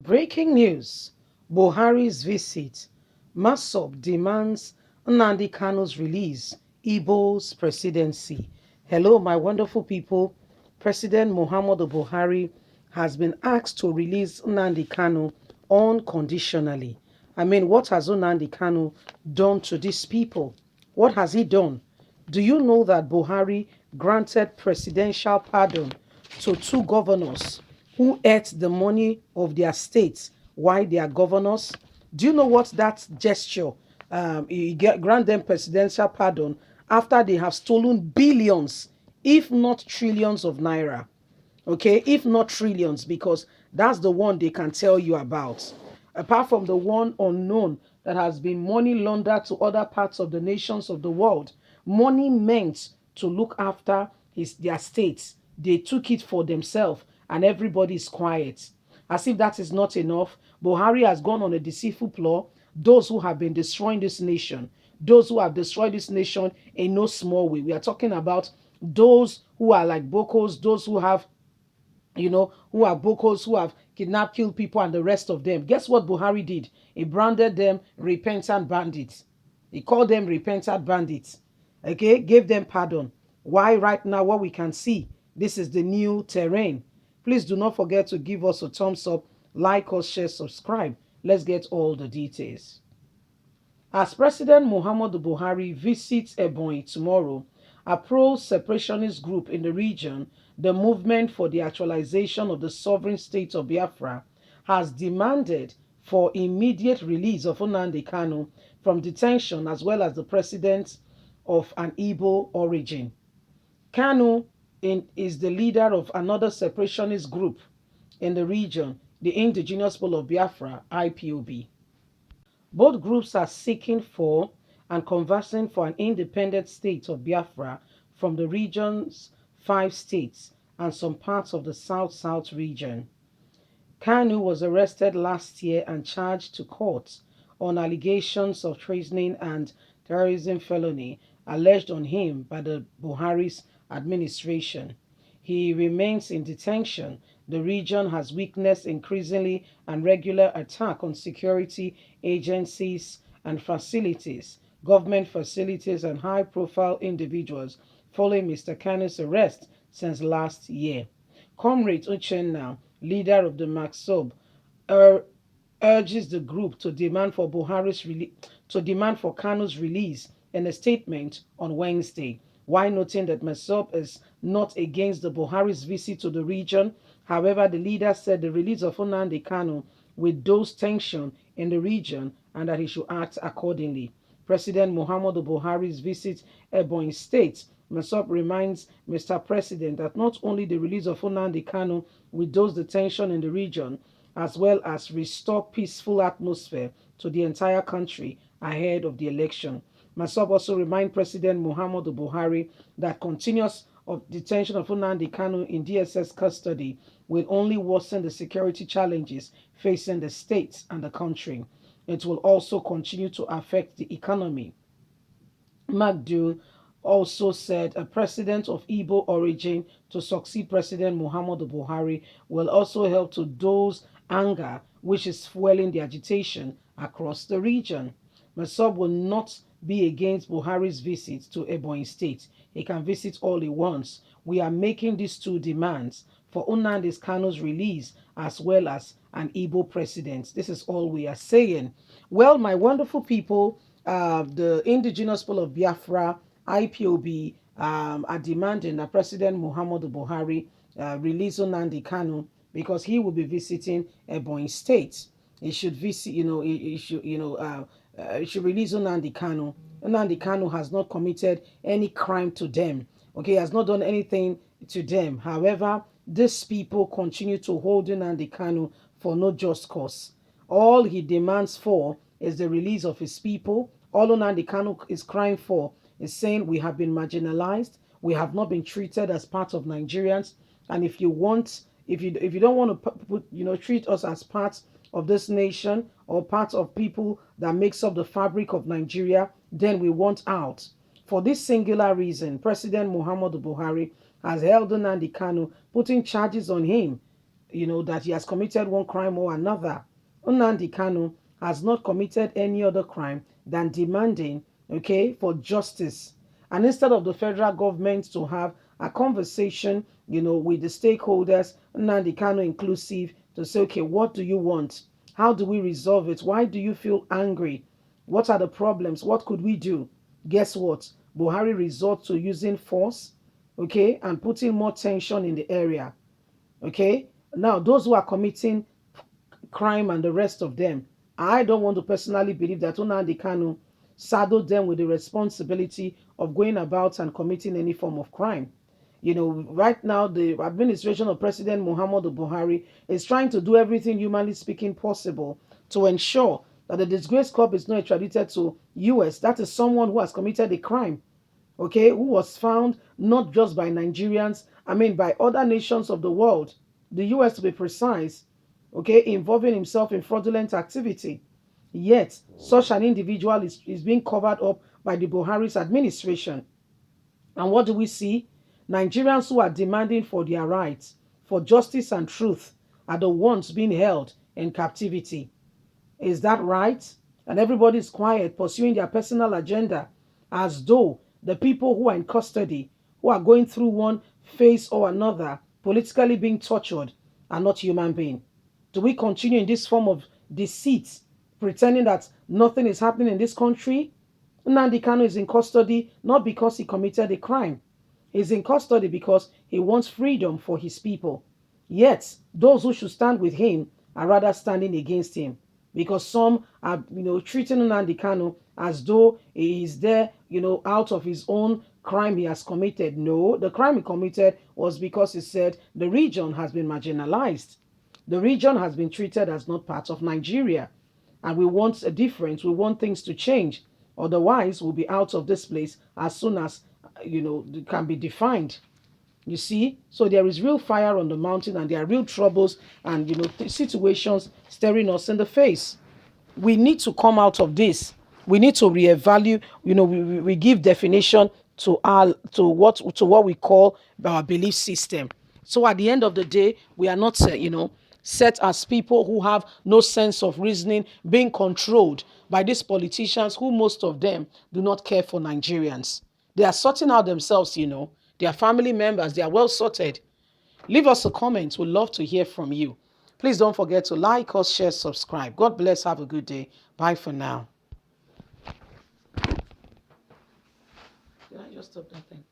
Breaking news. Buhari's visit. Massob demands Nnamdi Kanu's release. Igbo's presidency. Hello, my wonderful people. President Muhammadu Buhari has been asked to release Nnamdi Kanu unconditionally. I mean, what has Nnamdi Kanu done to these people? What has he done? Do you know that Buhari granted presidential pardon to two governors who ate the money of their states while they are governors? Do you know what that gesture? Grant them presidential pardon after they have stolen billions, if not trillions of naira. Okay, if not trillions, because that's the one they can tell you about. Apart from the one unknown that has been money laundered to other parts of the nations of the world, money meant to look after their states, they took it for themselves, and everybody is quiet. As if that is not enough, Buhari has gone on a deceitful ploy. Those who have been destroying this nation, those who have destroyed this nation in no small way. We are talking about those who are like Bokos, those who have who are Bokos, who have kidnapped, killed people, and the rest of them. Guess what Buhari did? He branded them repentant bandits. He called them repentant bandits. Okay, gave them pardon. Why right now, what we can see, this is the new terrain. Please do not forget to give us a thumbs up, like us, share, subscribe. Let's get all the details. As President Muhammadu Buhari visits Ebonyi tomorrow, a pro-separationist group in the region, the Movement for the Actualization of the Sovereign State of Biafra, has demanded for immediate release of Nnamdi Kanu from detention, as well as the president of an Igbo origin. Kanu is the leader of another separationist group in the region, the Indigenous People of Biafra, IPOB. Both groups are seeking for and conversing for an independent state of Biafra from the region's 5 states and some parts of the South-South region. Kanu was arrested last year and charged to court on allegations of treason and terrorism felony alleged on him by the Buhari's administration. He remains in detention. The region has witnessed increasingly and regular attack on security agencies and facilities, government facilities, and high-profile individuals following Mr. Kanu's arrest since last year. Comrade Uchenna, leader of the Massob, urges the group to demand for Kanu's release in a statement on Wednesday, while noting that Massob is not against the Buhari's visit to the region. However, the leader said the release of Nnamdi Kanu will dose tension in the region and that he should act accordingly. President Muhammadu Buhari's visit Ebonyi State, Massob reminds Mr. President that not only the release of Nnamdi Kanu will dose the tension in the region, as well as restore peaceful atmosphere to the entire country ahead of the election. Massob also reminds President Muhammadu Buhari that continuous detention of Nnamdi Kanu in DSS custody will only worsen the security challenges facing the states and the country. It will also continue to affect the economy. Magdu also said a president of Igbo origin to succeed President Muhammadu Buhari will also help to dose anger, which is fueling the agitation across the region. Massob will not be against Buhari's visit to Ebonyi State. He can visit all he wants. We are making these two demands for Nnamdi Kanu's release as well as an Igbo president. This is all we are saying. Well, my wonderful people, the indigenous people of Biafra, IPOB, are demanding that President Muhammadu Buhari release Nnamdi Kanu because he will be visiting Ebonyi State. He should visit, he should release Nnamdi Kanu. Nnamdi Kanu has not committed any crime to them. Okay, he has not done anything to them. However, these people continue to hold Nnamdi Kanu for no just cause. All he demands for is the release of his people. All Nnamdi Kanu is crying for is saying we have been marginalized, we have not been treated as part of Nigerians, and if you don't want to treat us as part of this nation or part of people that makes up the fabric of Nigeria, then we want out. For this singular reason, President Muhammadu Buhari has held Nnamdi Kanu, putting charges on him, that he has committed one crime or another. Nnamdi Kanu has not committed any other crime than demanding, okay, for justice. And instead of the federal government to have a conversation, with the stakeholders, Nnamdi Kanu inclusive, to say, okay, what do you want? How do we resolve it? Why do you feel angry? What are the problems? What could we do? Guess what? Buhari resorts to using force, okay, and putting more tension in the area. Okay. Now, those who are committing crime and the rest of them, I don't want to personally believe that Nnamdi Kanu saddled them with the responsibility of going about and committing any form of crime. Right now, the administration of President Muhammadu Buhari is trying to do everything humanly speaking possible to ensure that the disgraced cop is not extradited to US. That is someone who has committed a crime, okay, who was found not just by Nigerians, I mean by other nations of the world, the US to be precise, okay, involving himself in fraudulent activity. Yet, such an individual is being covered up by the Buhari's administration. And what do we see? Nigerians who are demanding for their rights, for justice and truth, are the ones being held in captivity. Is that right? And everybody's quiet, pursuing their personal agenda, as though the people who are in custody, who are going through one phase or another, politically being tortured, are not human beings. Do we continue in this form of deceit, pretending that nothing is happening in this country? Nnamdi Kanu is in custody not because he committed a crime. He's in custody because he wants freedom for his people. Yet, those who should stand with him are rather standing against him, because some are, treating Nnamdi Kanu as though he is there, out of his own crime he has committed. No, the crime he committed was because he said the region has been marginalized. The region has been treated as not part of Nigeria. And we want a difference. We want things to change. Otherwise, we'll be out of this place as soon as, it can be defined. You see? So there is real fire on the mountain, and there are real troubles and, situations staring us in the face. We need to come out of this. We need to reevaluate. We give definition to what we call our belief system. So at the end of the day, we are not set as people who have no sense of reasoning, being controlled by these politicians who, most of them, do not care for Nigerians. They are sorting out themselves. Their family members, they are well sorted. Leave us a comment. We'd love to hear from you. Please don't forget to like us, share, subscribe. God bless. Have a good day. Bye for now. Did I just stop that thing?